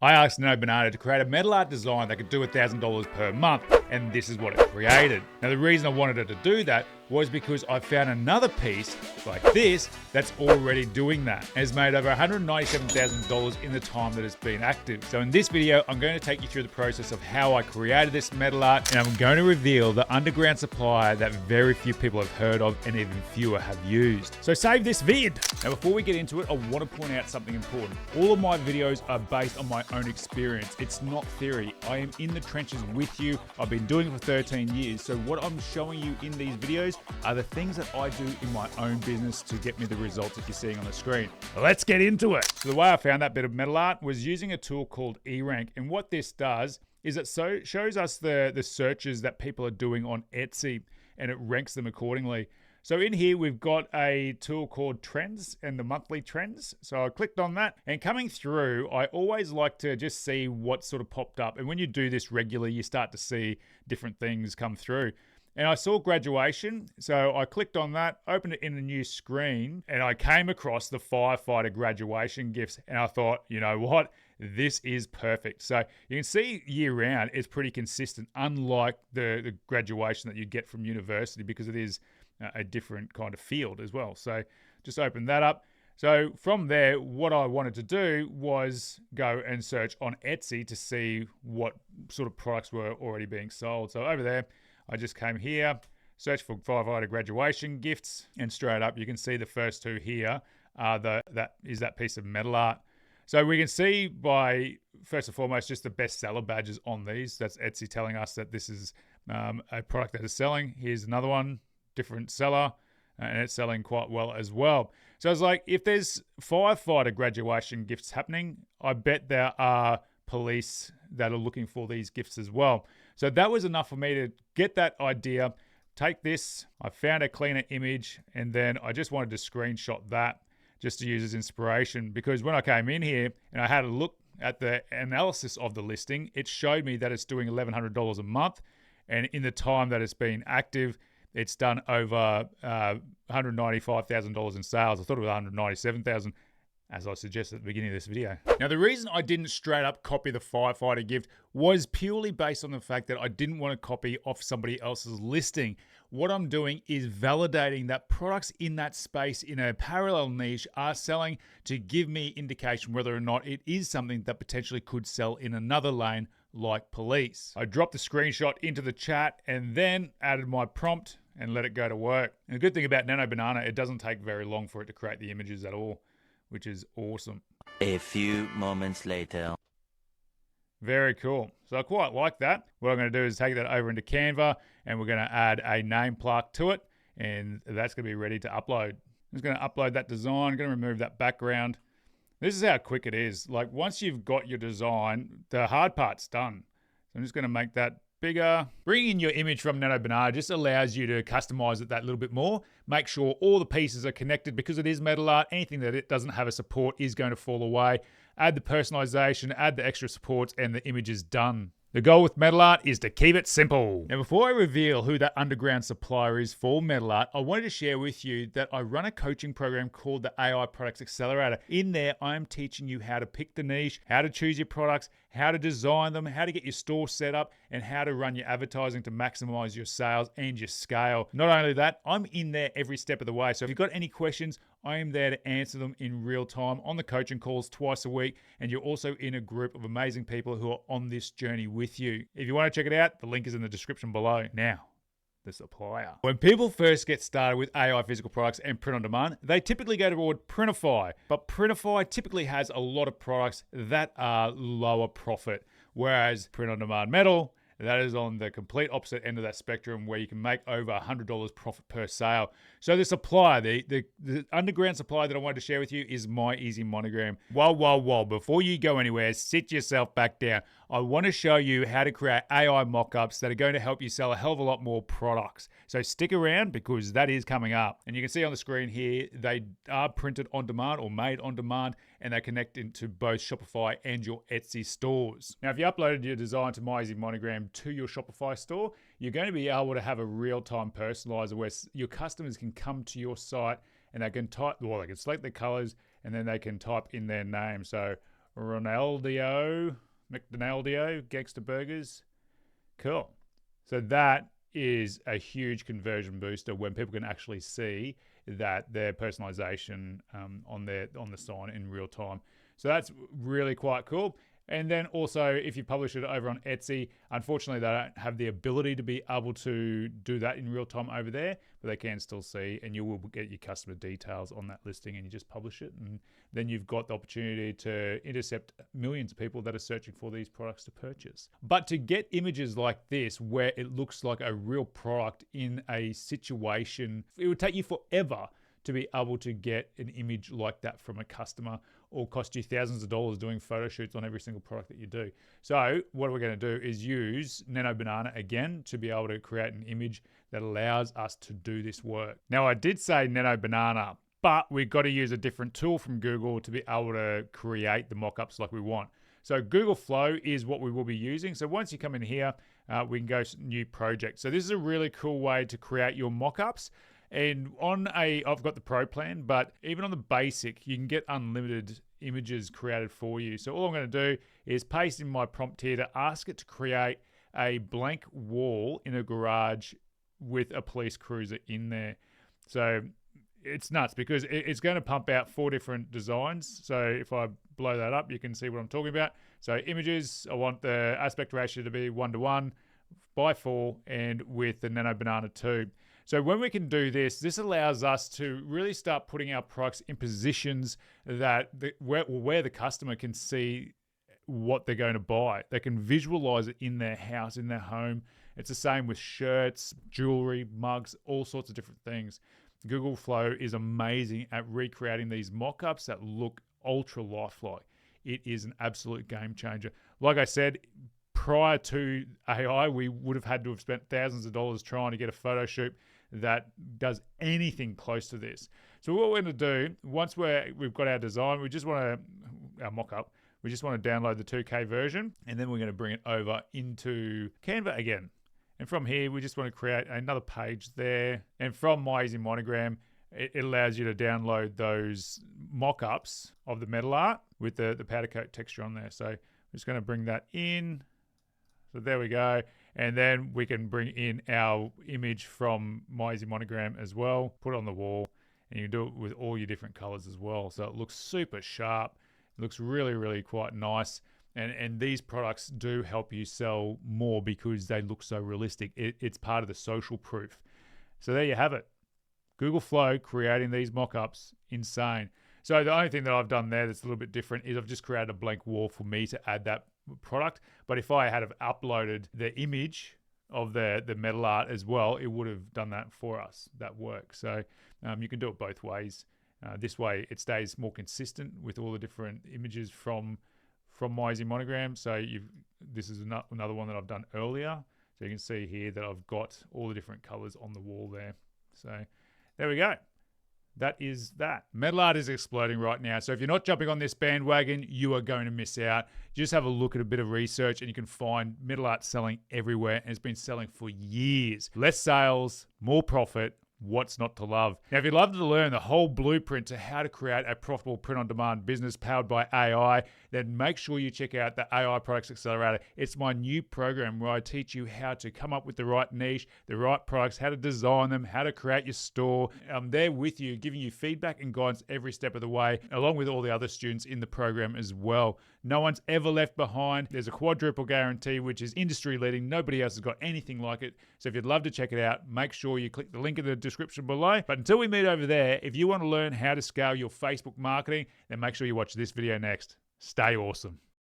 I asked Nano Banana to create a metal art design that could do $1,000 per month, and this is what it created. Now, the reason I wanted it to do that was because I found another piece like this that's already doing that. It has made over $197,000 in the time that it's been active. So in this video, I'm going to take you through the process of how I created this metal art, and I'm going to reveal the underground supplier that very few people have heard of and even fewer have used. So save this vid. Now, before we get into it, I want to point out something important. All of my videos are based on my own experience. It's not theory. I am in the trenches with you. I've been doing it for 13 years. So what I'm showing you in these videos are the things that I do in my own business to get me the results that you're seeing on the screen. Let's get into it. So the way I found that bit of metal art was using a tool called eRank. And what this does is it shows us the searches that people are doing on Etsy, and it ranks them accordingly. So in here, we've got a tool called Trends and the monthly trends. So I clicked on that, and coming through, I always like to just see what sort of popped up. And when you do this regularly, you start to see different things come through. And I saw graduation, so I clicked on that, opened it in a new screen, and I came across the firefighter graduation gifts, and I thought, you know what? This is perfect. So you can see year round, it's pretty consistent, unlike the graduation that you get from university, because it is a different kind of field as well. So just open that up. So from there, what I wanted to do was go and search on Etsy to see what sort of products were already being sold. So over there, I just came here, searched for firefighter graduation gifts, and straight up you can see the first two here are that piece of metal art. So we can see by, first and foremost, just the bestseller badges on these. That's Etsy telling us that this is a product that is selling. Here's another one, different seller, and it's selling quite well as well. So it's like, if there's firefighter graduation gifts happening, I bet there are police that are looking for these gifts as well. So that was enough for me to get that idea, take this, I found a cleaner image, and then I just wanted to screenshot that just to use as inspiration, because when I came in here and I had a look at the analysis of the listing, it showed me that it's doing $1,100 a month, and in the time that it's been active, it's done over $195,000 in sales. I thought it was $197,000. As I suggested at the beginning of this video. Now, the reason I didn't straight up copy the firefighter gift was purely based on the fact that I didn't want to copy off somebody else's listing. What I'm doing is validating that products in that space in a parallel niche are selling to give me indication whether or not it is something that potentially could sell in another lane like police. I dropped the screenshot into the chat and then added my prompt and let it go to work. And the good thing about Nano Banana, it doesn't take very long for it to create the images at all, which is awesome. A few moments later. Very cool. So I quite like that. What I'm going to do is take that over into Canva, and we're going to add a name plaque to it, and that's going to be ready to upload. I'm just going to upload that design. I'm going to remove that background. This is how quick it is. Like, once you've got your design, the hard part's done. So I'm just going to make that bigger. Bringing in your image from Nano Banana just allows you to customize it that little bit more. Make sure all the pieces are connected, because it is metal art. Anything that it doesn't have a support is going to fall away. Add the personalization, add the extra supports, and the image is done. The goal with metal art is to keep it simple. Now, before I reveal who that underground supplier is for metal art, I wanted to share with you that I run a coaching program called the AI Products Accelerator. In there, I am teaching you how to pick the niche, how to choose your products, how to design them, how to get your store set up, and how to run your advertising to maximize your sales and your scale. Not only that, I'm in there every step of the way. So if you've got any questions, I am there to answer them in real time on the coaching calls twice a week. And you're also in a group of amazing people who are on this journey with you. If you want to check it out, the link is in the description below. Now, the supplier. When people first get started with AI physical products and print on demand, they typically go toward Printify. But Printify typically has a lot of products that are lower profit, whereas print on demand metal, that is on the complete opposite end of that spectrum, where you can make over $100 profit per sale. So the supplier, the underground supplier that I wanted to share with you is My Easy Monogram. Whoa, before you go anywhere, sit yourself back down. I want to show you how to create AI mockups that are going to help you sell a hell of a lot more products. So stick around, because that is coming up. And you can see on the screen here, they are printed on demand or made on demand, and they connect into both Shopify and your Etsy stores. Now, if you uploaded your design to My Easy Monogram to your Shopify store, you're going to be able to have a real-time personalizer where your customers can come to your site and they can type, well, they can select the colors, and then they can type in their name. So McDonaldio, Gangster Burgers. Cool. So that is a huge conversion booster when people can actually see that their personalization on the sign in real time. So that's really quite cool. And then also, if you publish it over on Etsy, unfortunately, they don't have the ability to be able to do that in real time over there, but they can still see, and you will get your customer details on that listing, and you just publish it. And then you've got the opportunity to intercept millions of people that are searching for these products to purchase. But to get images like this, where it looks like a real product in a situation, it would take you forever to be able to get an image like that from a customer, or cost you thousands of dollars doing photo shoots on every single product that you do. So what we're going to do is use Nano Banana again to be able to create an image that allows us to do this work. Now, I did say Nano Banana, but we've got to use a different tool from Google to be able to create the mockups like we want. So Google Flow is what we will be using. So once you come in here, we can go to new project. So this is a really cool way to create your mockups. And I've got the pro plan, but even on the basic, you can get unlimited images created for you. So all I'm going to do is paste in my prompt here to ask it to create a blank wall in a garage with a police cruiser in there. So it's nuts because it's going to pump out 4 different designs. So if I blow that up, you can see what I'm talking about. So images, I want the aspect ratio to be 1:1 by 4 and with the Nano Banana 2. So when we can do this, this allows us to really start putting our products in positions that where the customer can see what they're going to buy. They can visualize it in their house, in their home. It's the same with shirts, jewelry, mugs, all sorts of different things. Google Flow is amazing at recreating these mock-ups that look ultra lifelike. It is an absolute game changer. Like I said, prior to AI, we would have had to have spent thousands of dollars trying to get a photo shoot that does anything close to this. So what we're going to do, once we've got our design, our mock-up, we just want to download the 2K version, and then we're going to bring it over into Canva again. And from here, we just want to create another page there. And from My Easy Monogram, it allows you to download those mock-ups of the metal art with the powder coat texture on there. So I'm just going to bring that in. So there we go. And then we can bring in our image from My Easy Monogram as well, put it on the wall, and you can do it with all your different colors as well. So it looks super sharp. It looks really, really quite nice. And these products do help you sell more because they look so realistic. It's part of the social proof. So there you have it. Google Flow creating these mock-ups, insane. So the only thing that I've done there that's a little bit different is I've just created a blank wall for me to add that product. But if I had have uploaded the image of the metal art as well, it would have done that for us, that work. So you can do it both ways. This way it stays more consistent with all the different images from My Easy Monogram. So this is another one that I've done earlier. So you can see here that I've got all the different colors on the wall there. So there we go. That is that. Metal art is exploding right now. So if you're not jumping on this bandwagon, you are going to miss out. Just have a look at a bit of research and you can find metal art selling everywhere. And it's been selling for years. Less sales, more profit. What's not to love? Now, if you'd love to learn the whole blueprint to how to create a profitable print-on-demand business powered by AI, then make sure you check out the AI Products Accelerator. It's my new program where I teach you how to come up with the right niche, the right products, how to design them, how to create your store. I'm there with you, giving you feedback and guidance every step of the way, along with all the other students in the program as well. No one's ever left behind. There's a quadruple guarantee, which is industry leading. Nobody else has got anything like it. So if you'd love to check it out, make sure you click the link in the description below. But until we meet over there, if you want to learn how to scale your Facebook marketing, then make sure you watch this video next. Stay awesome.